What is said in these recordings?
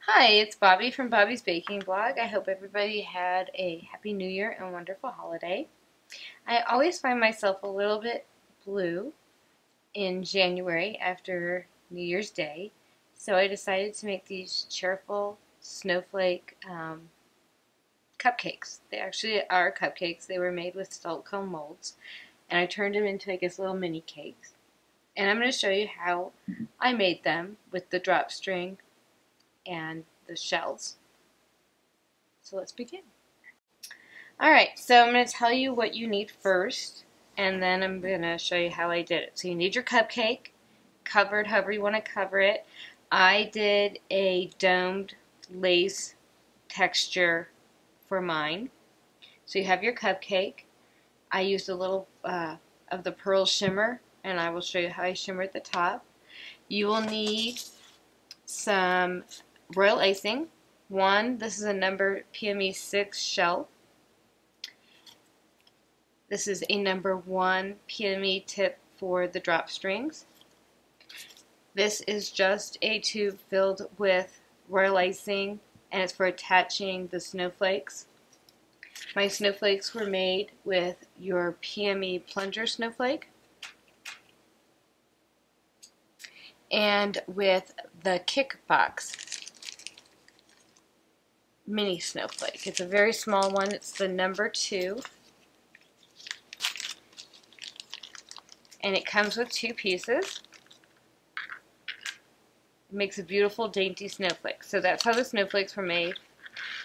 Hi, it's Bobby from Bobby's Baking Blog. I hope everybody had a Happy New Year and wonderful holiday. I always find myself a little bit blue in January after New Year's Day, so I decided to make these cheerful snowflake cupcakes. They actually are cupcakes. They were made with silicone molds, and I turned them into, I guess, little mini cakes. And I'm going to show you how I made them with the drop string and the shells. So let's begin. Alright, so I'm going to tell you what you need first, and then I'm going to show you how I did it. So you need your cupcake, covered however you want to cover it. I did a domed lace texture for mine. So you have your cupcake. I used a little of the pearl shimmer, and I will show you how I shimmer at the top. You will need some royal icing. This is a number PME 6 shell. This is a number 1 PME tip for the drop strings. This is just a tube filled with royal icing, and it's for attaching the snowflakes. My snowflakes were made with your PME plunger snowflake and with the Kick Box mini snowflake. It's a very small one. It's the number 2. And it comes with 2 pieces. It makes a beautiful dainty snowflake. So that's how the snowflakes were made.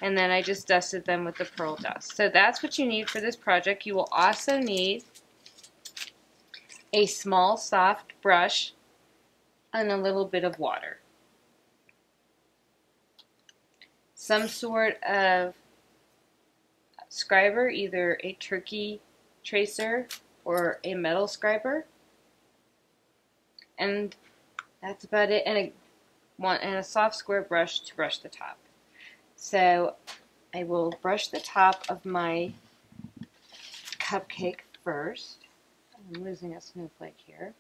And then I just dusted them with the pearl dust. So that's what you need for this project. You will also need a small soft brush and a little bit of water. Some sort of scriber, either a turkey tracer or a metal scriber, and that's about it, and a soft square brush to brush the top. So I will brush the top of my cupcake first. I'm losing a snowflake here.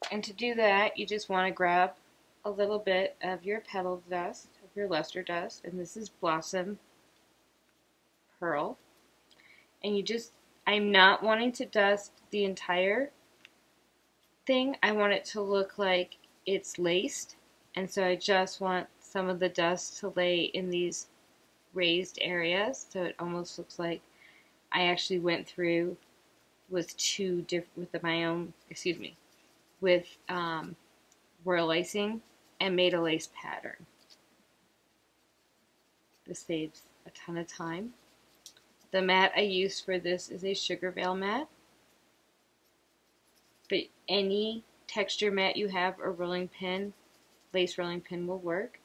And to do that, you just want to grab a little bit of your petal dust, of your luster dust, and this is Blossom Pearl. And I'm not wanting to dust the entire thing. I want it to look like it's laced, and so I just want some of the dust to lay in these raised areas, so it almost looks like I actually went through with with royal icing and made a lace pattern. This saves a ton of time. The mat I used for this is a sugar veil mat, but any texture mat you have or rolling pin, lace rolling pin will work.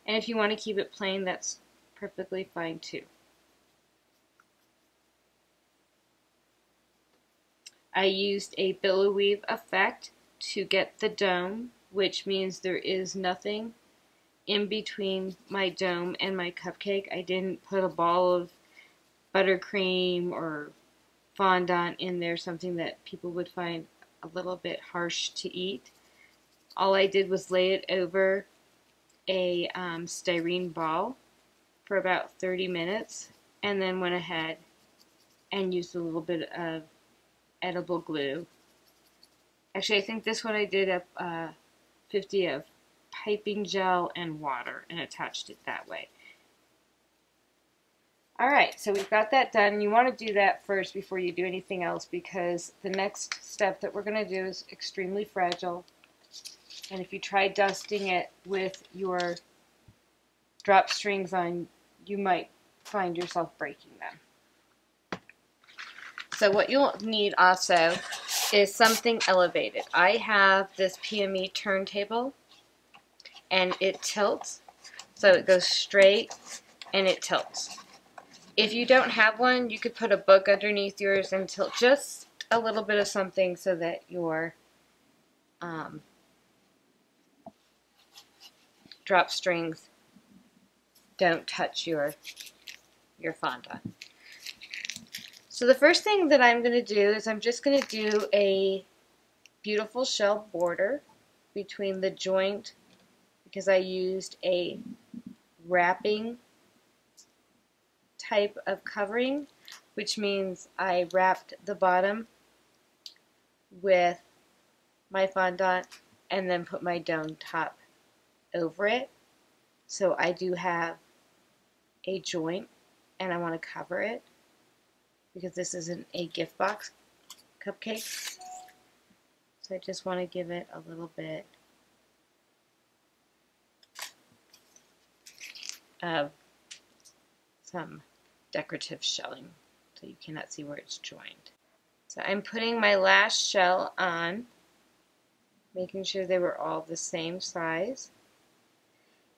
And if you want to keep it plain, that's perfectly fine too. I used a billow weave effect to get the dome, which means there is nothing in between my dome and my cupcake. I didn't put a ball of buttercream or fondant in there, something that people would find a little bit harsh to eat. All I did was lay it over a styrene ball for about 30 minutes, and then went ahead and used a little bit of edible glue. Actually, I think this one I did 50 of piping gel and water and attached it that way. Alright, so we've got that done. You want to do that first before you do anything else, because the next step that we're going to do is extremely fragile. And if you try dusting it with your drop strings on, you might find yourself breaking them. So what you'll need also is something elevated. I have this PME turntable, and it tilts, so it goes straight and it tilts. If you don't have one, you could put a book underneath yours and tilt just a little bit of something so that your drop strings don't touch your fondant. So the first thing that I'm going to do is I'm just going to do a beautiful shell border between the joint because I used a wrapping type of covering, which means I wrapped the bottom with my fondant and then put my dough top over it. So I do have a joint and I want to cover it because this isn't a gift box cupcake. So I just want to give it a little bit of some decorative shelling so you cannot see where it's joined. So I'm putting my last shell on, making sure they were all the same size.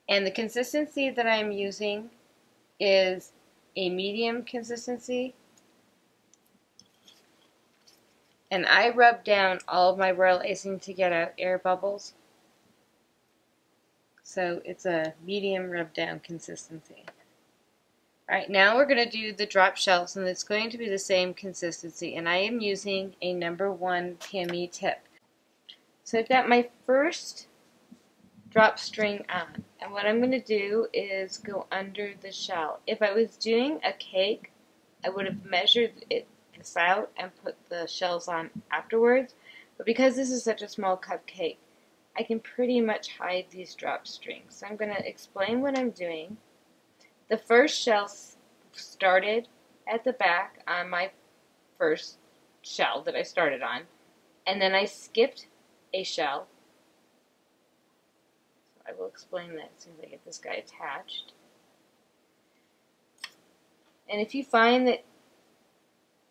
And the consistency that I'm using is a medium consistency. And I rub down all of my royal icing to get out air bubbles. So it's a medium rub down consistency. Alright, now we're going to do the drop shells, and it's going to be the same consistency. And I am using a number 1 PME tip. So I've got my first drop string on, and what I'm going to do is go under the shell. If I was doing a cake, I would have measured this out and put the shells on afterwards, but because this is such a small cupcake, I can pretty much hide these drop strings. So I'm going to explain what I'm doing. The first shell started at the back on my first shell that I started on, and then I skipped a shell. So I will explain that as soon as I get this guy attached. And if you find that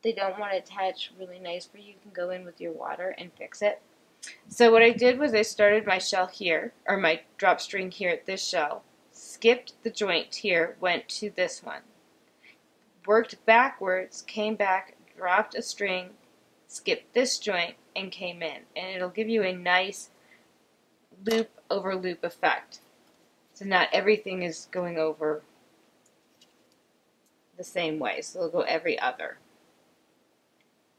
they don't want to attach really nice for you, you can go in with your water and fix it. So what I did was I started my shell here, or my drop string here at this shell, skipped the joint here, went to this one, worked backwards, came back, dropped a string, skipped this joint, and came in. And it'll give you a nice loop over loop effect. So not everything is going over the same way, so it'll go every other.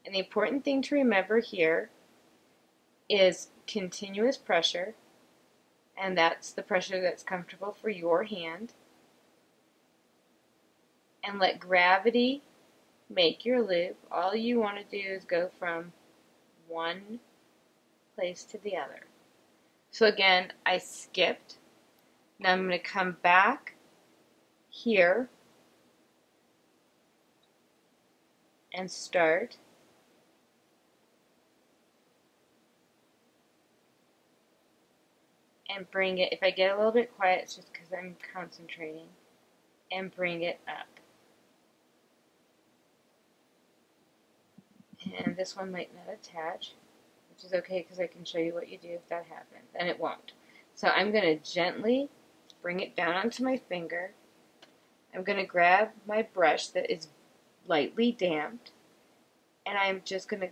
And the important thing to remember here is continuous pressure, and that's the pressure that's comfortable for your hand. And let gravity make your loop. All you want to do is go from one place to the other. So again, I skipped. Now I'm going to come back here and start. And bring it, if I get a little bit quiet, it's just because I'm concentrating, and bring it up. And this one might not attach, which is okay because I can show you what you do if that happens, and it won't. So I'm going to gently bring it down onto my finger. I'm going to grab my brush that is lightly damped, and I'm just going to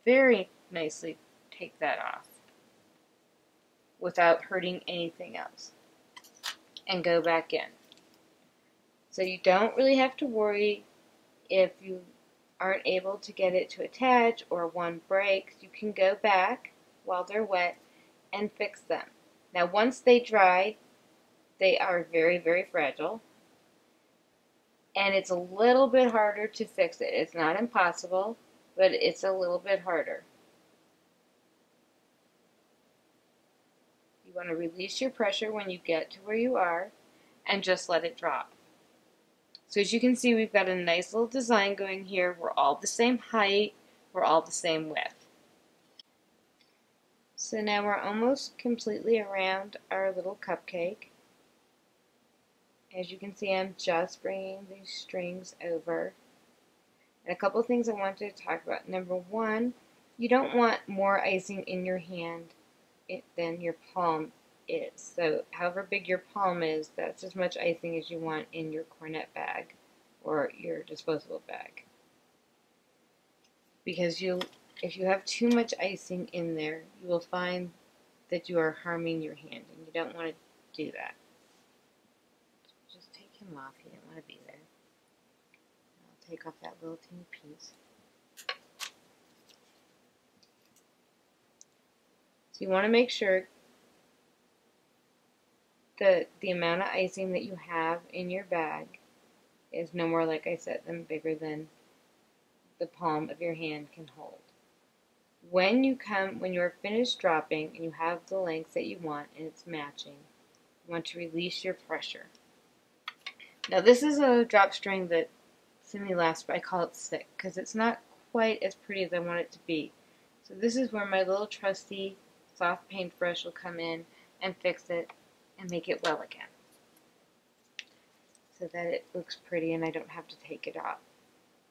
very nicely take that off without hurting anything else, and go back in. So you don't really have to worry if you aren't able to get it to attach or one breaks. You can go back while they're wet and fix them. Now once they dry, they are very, very fragile, and it's a little bit harder to fix it. It's not impossible, but it's a little bit harder. You want to release your pressure when you get to where you are and just let it drop. So as you can see, we've got a nice little design going here. We're all the same height. We're all the same width. So now we're almost completely around our little cupcake. As you can see, I'm just bringing these strings over. And a couple things I wanted to talk about. Number one, you don't want more icing in your hand than your palm is. So however big your palm is, that's as much icing as you want in your cornet bag or your disposable bag. Because if you have too much icing in there, you will find that you are harming your hand, and you don't want to do that. Just take him off. He didn't want to be there. I'll take off that little teeny piece. So you want to make sure that the amount of icing that you have in your bag is no more, like I said, than bigger than the palm of your hand can hold. When you're finished dropping and you have the length that you want and it's matching, you want to release your pressure. Now this is a drop string that semi-lasts, but I call it thick because it's not quite as pretty as I want it to be. So this is where my little trusty soft paintbrush will come in and fix it and make it well again, so that it looks pretty and I don't have to take it off.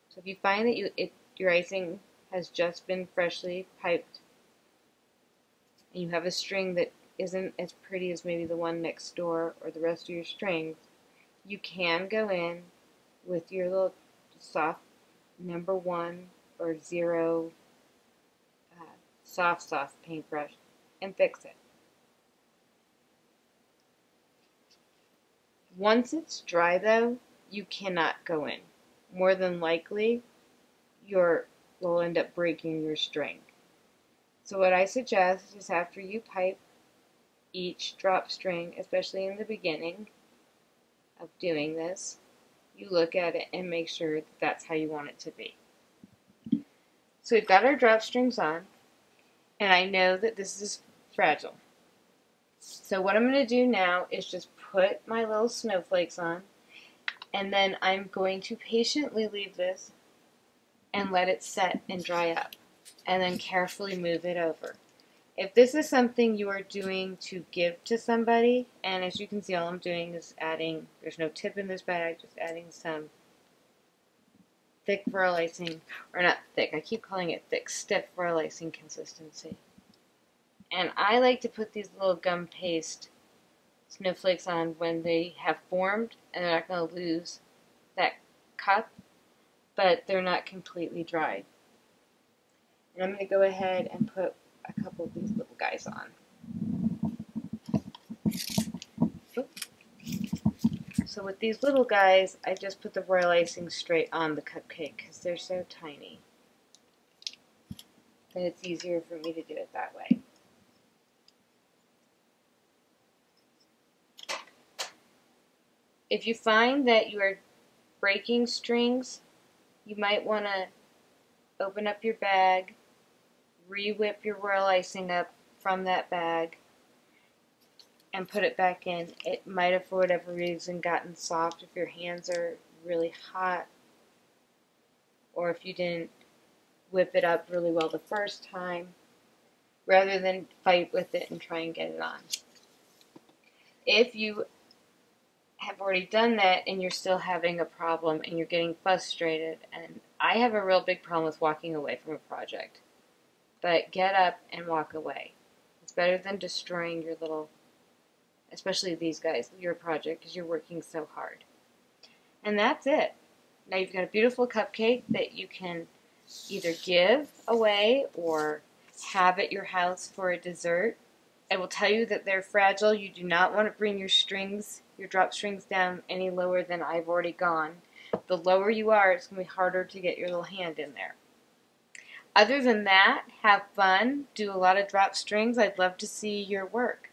So if you find that your icing has just been freshly piped and you have a string that isn't as pretty as maybe the one next door or the rest of your strings, you can go in with your little soft number 1 or 0 soft paintbrush and fix it. Once it's dry though, you cannot go in. More than likely, will end up breaking your string. So what I suggest is after you pipe each drop string, especially in the beginning of doing this, you look at it and make sure that that's how you want it to be. So we've got our drop strings on, and I know that this is fragile. So what I'm going to do now is just put my little snowflakes on, and then I'm going to patiently leave this and let it set and dry up, and then carefully move it over. If this is something you are doing to give to somebody, and as you can see, all I'm doing is adding, there's no tip in this bag, just adding some thick royal icing, or not thick, I keep calling it thick, stiff royal icing consistency. And I like to put these little gum paste snowflakes on when they have formed and they're not going to lose that cup, but they're not completely dried. And I'm going to go ahead and put a couple of these little guys on. So with these little guys, I just put the royal icing straight on the cupcake because they're so tiny that it's easier for me to do it that way. If you find that you are breaking strings, you might want to open up your bag, re-whip your royal icing up from that bag, and put it back in. It might have, for whatever reason, gotten soft if your hands are really hot, or if you didn't whip it up really well the first time, rather than fight with it and try and get it on. If you have already done that and you're still having a problem and you're getting frustrated, and I have a real big problem with walking away from a project, but get up and walk away. It's better than destroying your little, especially these guys, your project, because you're working so hard. And that's it. Now you've got a beautiful cupcake that you can either give away or have at your house for a dessert. I will tell you that they're fragile. You do not want to bring your strings, your drop strings, down any lower than I've already gone. The lower you are, it's going to be harder to get your little hand in there. Other than that, have fun, do a lot of drop strings. I'd love to see your work.